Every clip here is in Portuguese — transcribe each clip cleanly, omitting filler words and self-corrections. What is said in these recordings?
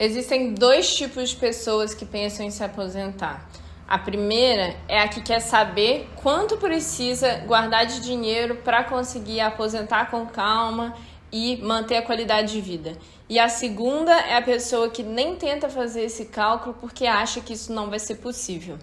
Existem dois tipos de pessoas que pensam em se aposentar. A primeira é a que quer saber quanto precisa guardar de dinheiro para conseguir aposentar com calma e manter a qualidade de vida. E a segunda é a pessoa que nem tenta fazer esse cálculo porque acha que isso não vai ser possível.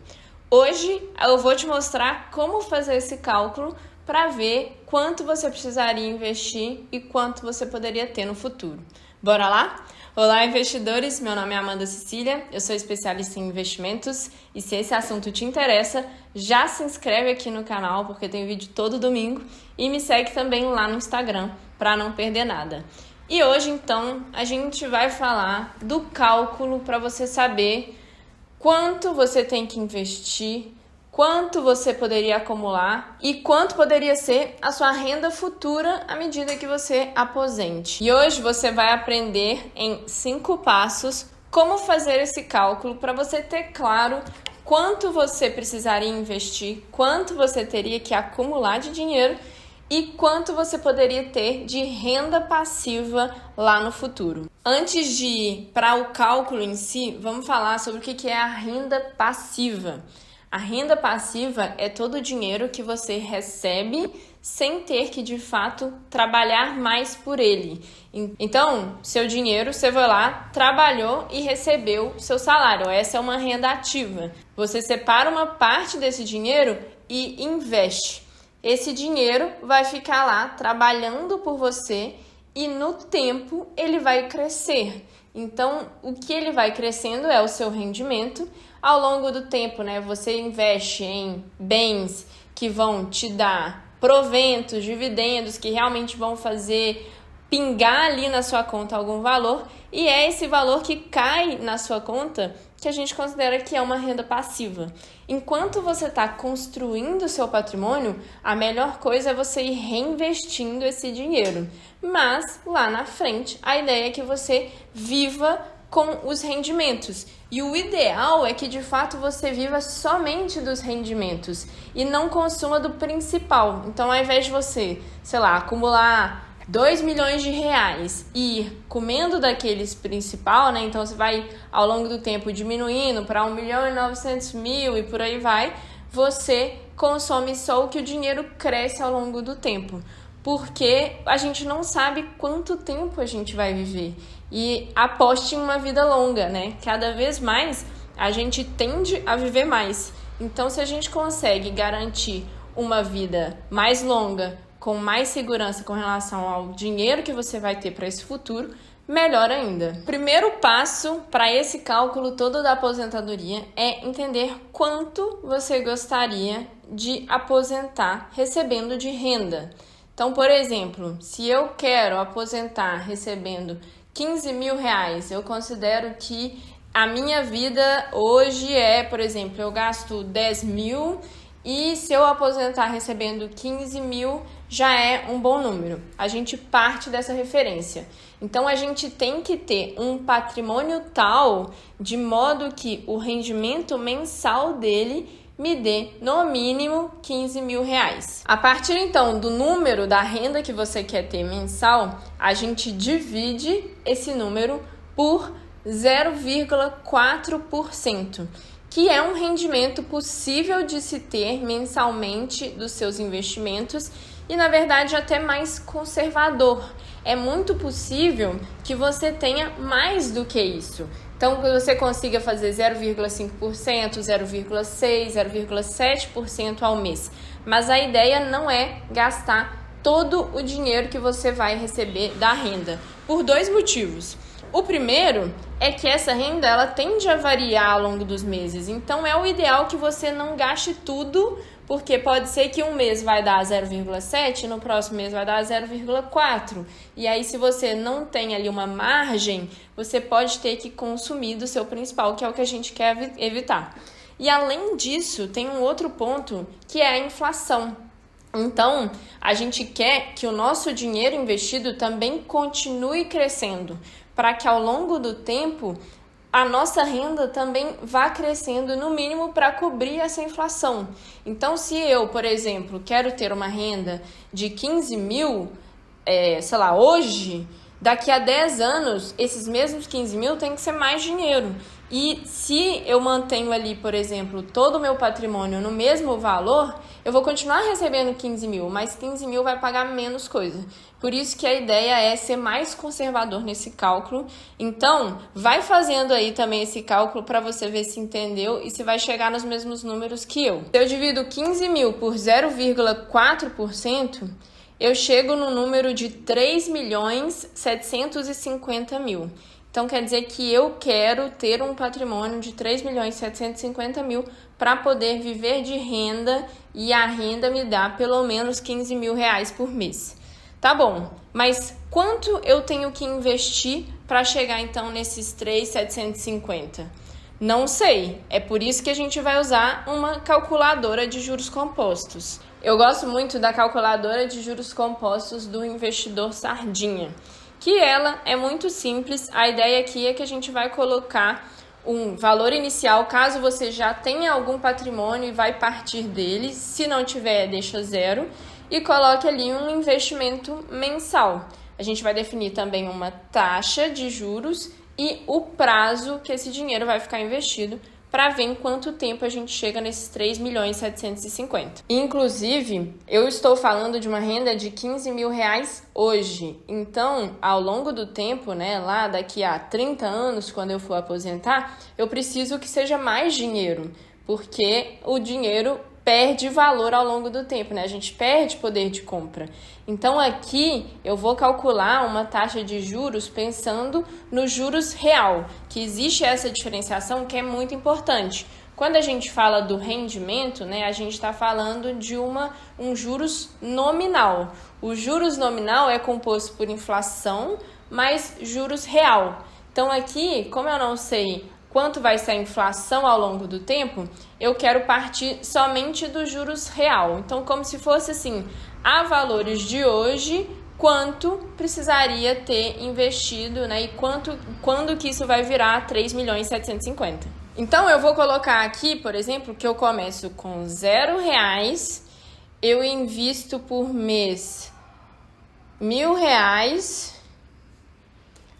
Hoje eu vou te mostrar como fazer esse cálculo para ver quanto você precisaria investir e quanto você poderia ter no futuro. Bora lá? Olá, investidores! Meu nome é Amanda Cecília, eu sou especialista em investimentos e se esse assunto te interessa, já se inscreve aqui no canal porque tem vídeo todo domingo e me segue também lá no Instagram para não perder nada. E hoje, então, a gente vai falar do cálculo para você saber quanto você tem que investir, quanto você poderia acumular e quanto poderia ser a sua renda futura à medida que você aposente. E hoje você vai aprender em 5 passos como fazer esse cálculo para você ter claro quanto você precisaria investir, quanto você teria que acumular de dinheiro e quanto você poderia ter de renda passiva lá no futuro. Antes de ir para o cálculo em si, vamos falar sobre o que é a renda passiva. A renda passiva é todo o dinheiro que você recebe sem ter que, de fato, trabalhar mais por ele. Então, seu dinheiro, você vai lá, trabalhou e recebeu seu salário. Essa é uma renda ativa. Você separa uma parte desse dinheiro e investe. Esse dinheiro vai ficar lá trabalhando por você e no tempo ele vai crescer. Então, o que ele vai crescendo é o seu rendimento. Ao longo do tempo, né, você investe em bens que vão te dar proventos, dividendos, que realmente vão fazer pingar ali na sua conta algum valor. E é esse valor que cai na sua conta que a gente considera que é uma renda passiva. Enquanto você está construindo o seu patrimônio, a melhor coisa é você ir reinvestindo esse dinheiro. Mas, lá na frente, a ideia é que você viva com os rendimentos. E o ideal é que, de fato, você viva somente dos rendimentos e não consuma do principal. Então, ao invés de você, sei lá, acumular 2 milhões de reais e ir comendo daqueles principal, né? Então, você vai, ao longo do tempo, diminuindo para 1.900.000 e por aí vai, você consome só o que o dinheiro cresce ao longo do tempo. Porque a gente não sabe quanto tempo a gente vai viver. E aposte em uma vida longa, né? Cada vez mais a gente tende a viver mais. Então, se a gente consegue garantir uma vida mais longa, com mais segurança com relação ao dinheiro que você vai ter para esse futuro, melhor ainda. Primeiro passo para esse cálculo todo da aposentadoria é entender quanto você gostaria de aposentar recebendo de renda. Então, por exemplo, se eu quero aposentar recebendo 15 mil reais, eu considero que a minha vida hoje é, por exemplo, eu gasto 10 mil e se eu aposentar recebendo 15 mil, já é um bom número. A gente parte dessa referência. Então, a gente tem que ter um patrimônio tal de modo que o rendimento mensal dele me dê, no mínimo, 15 mil reais. A partir, então, do número da renda que você quer ter mensal, a gente divide esse número por 0,4%, que é um rendimento possível de se ter mensalmente dos seus investimentos e, na verdade, até mais conservador. É muito possível que você tenha mais do que isso. Então, que você consiga fazer 0,5%, 0,6%, 0,7% ao mês. Mas a ideia não é gastar todo o dinheiro que você vai receber da renda, por 2 motivos. O primeiro é que essa renda ela tende a variar ao longo dos meses. Então, é o ideal que você não gaste tudo, porque pode ser que um mês vai dar 0,7, no próximo mês vai dar 0,4. E aí, se você não tem ali uma margem, você pode ter que consumir do seu principal, que é o que a gente quer evitar. E além disso, tem um outro ponto, que é a inflação. Então, a gente quer que o nosso dinheiro investido também continue crescendo, para que ao longo do tempo a nossa renda também vá crescendo, no mínimo, para cobrir essa inflação. Então, se eu, por exemplo, quero ter uma renda de 15 mil, sei lá, hoje, Daqui a 10 anos, esses mesmos 15 mil tem que ser mais dinheiro. E se eu mantenho ali, por exemplo, todo o meu patrimônio no mesmo valor, eu vou continuar recebendo 15 mil, mas 15 mil vai pagar menos coisa. Por isso que a ideia é ser mais conservador nesse cálculo. Então, vai fazendo aí também esse cálculo para você ver se entendeu e se vai chegar nos mesmos números que eu. Se eu divido 15 mil por 0,4%, eu chego no número de 3.750.000. Então, quer dizer que eu quero ter um patrimônio de 3.750.000 para poder viver de renda e a renda me dá pelo menos 15 mil reais por mês. Tá bom, mas quanto eu tenho que investir para chegar então nesses 3.750? Não sei, é por isso que a gente vai usar uma calculadora de juros compostos. Eu gosto muito da calculadora de juros compostos do Investidor Sardinha, que ela é muito simples. A ideia aqui é que a gente vai colocar um valor inicial, caso você já tenha algum patrimônio e vai partir dele. Se não tiver, deixa zero. E coloque ali um investimento mensal. A gente vai definir também uma taxa de juros e o prazo que esse dinheiro vai ficar investido para ver em quanto tempo a gente chega nesses 3.750.000. Inclusive, eu estou falando de uma renda de 15 mil reais hoje. Então, ao longo do tempo, né, lá daqui a 30 anos, quando eu for aposentar, eu preciso que seja mais dinheiro, porque o dinheiro perde valor ao longo do tempo, né? A gente perde poder de compra. Então, aqui eu vou calcular uma taxa de juros pensando no juros real, que existe essa diferenciação que é muito importante. Quando a gente fala do rendimento, né, a gente está falando de um juros nominal. O juros nominal é composto por inflação mais juros real. Então, aqui, como eu não sei quanto vai ser a inflação ao longo do tempo, eu quero partir somente do juros real. Então, como se fosse assim, a valores de hoje, quanto precisaria ter investido, né? E quando que isso vai virar 3.750.000. Então, eu vou colocar aqui, por exemplo, que eu começo com R$0, eu invisto por mês R$1.000.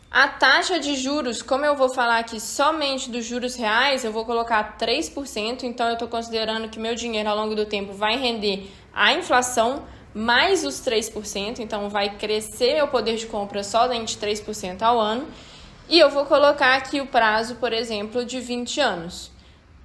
A taxa de juros, como eu vou falar aqui somente dos juros reais, eu vou colocar 3%, então eu estou considerando que meu dinheiro ao longo do tempo vai render a inflação mais os 3%, então vai crescer meu poder de compra somente 3% ao ano. E eu vou colocar aqui o prazo, por exemplo, de 20 anos.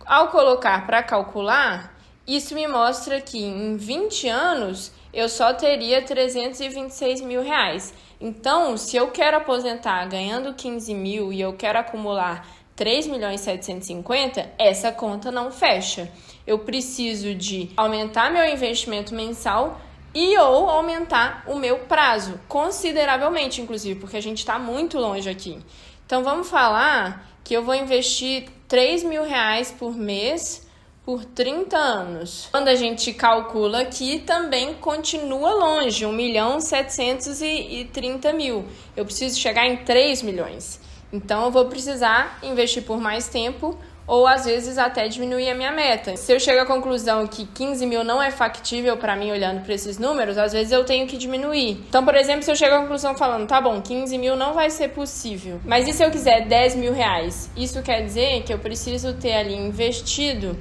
Ao colocar para calcular, isso me mostra que em 20 anos eu só teria 326 mil reais. Então, se eu quero aposentar ganhando 15 mil e eu quero acumular 3.750.000, essa conta não fecha. Eu preciso de aumentar meu investimento mensal e ou aumentar o meu prazo, consideravelmente, inclusive, porque a gente está muito longe aqui. Então, vamos falar que eu vou investir 3 mil reais por mês por 30 anos. Quando a gente calcula aqui, também continua longe, 1.730.000. Eu preciso chegar em 3 milhões. Então, eu vou precisar investir por mais tempo ou, às vezes, até diminuir a minha meta. Se eu chego à conclusão que 15 mil não é factível para mim olhando para esses números, às vezes eu tenho que diminuir. Então, por exemplo, se eu chego à conclusão falando, tá bom, 15 mil não vai ser possível, mas e se eu quiser 10 mil reais? Isso quer dizer que eu preciso ter ali investido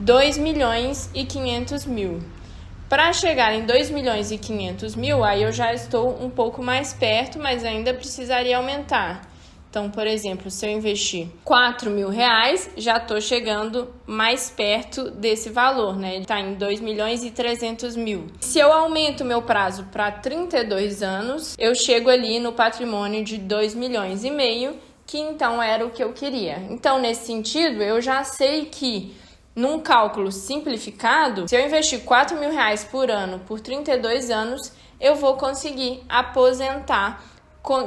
2.500.000. Para chegar em 2.500.000, aí eu já estou um pouco mais perto, mas ainda precisaria aumentar. Então, por exemplo, se eu investir 4 mil reais, já estou chegando mais perto desse valor, né? Está em 2.300.000. Se eu aumento meu prazo para 32 anos, eu chego ali no patrimônio de 2,5 milhões, que então era o que eu queria. Então, nesse sentido, eu já sei que num cálculo simplificado, se eu investir 4 mil reais por ano por 32 anos, eu vou conseguir aposentar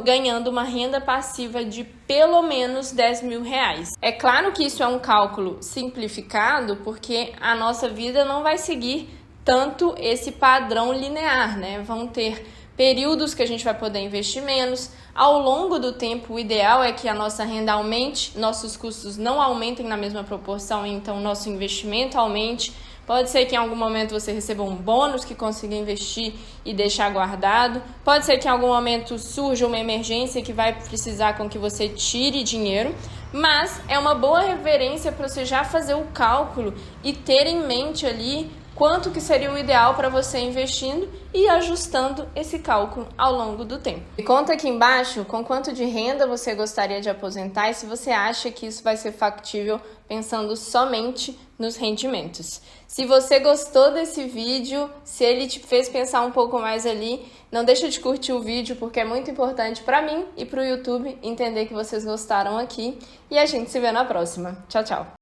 ganhando uma renda passiva de pelo menos 10 mil reais. É claro que isso é um cálculo simplificado, porque a nossa vida não vai seguir tanto esse padrão linear, né? Vão ter períodos que a gente vai poder investir menos, Ao longo do tempo, o ideal é que a nossa renda aumente, nossos custos não aumentem na mesma proporção, então nosso investimento aumente. Pode ser que em algum momento você receba um bônus que consiga investir e deixar guardado. Pode ser que em algum momento surja uma emergência que vai precisar com que você tire dinheiro. Mas é uma boa referência para você já fazer o cálculo e ter em mente ali quanto que seria o ideal para você investindo e ajustando esse cálculo ao longo do tempo. E conta aqui embaixo com quanto de renda você gostaria de aposentar e se você acha que isso vai ser factível pensando somente nos rendimentos. Se você gostou desse vídeo, se ele te fez pensar um pouco mais ali, não deixa de curtir o vídeo porque é muito importante para mim e para o YouTube entender que vocês gostaram aqui e a gente se vê na próxima. Tchau, tchau!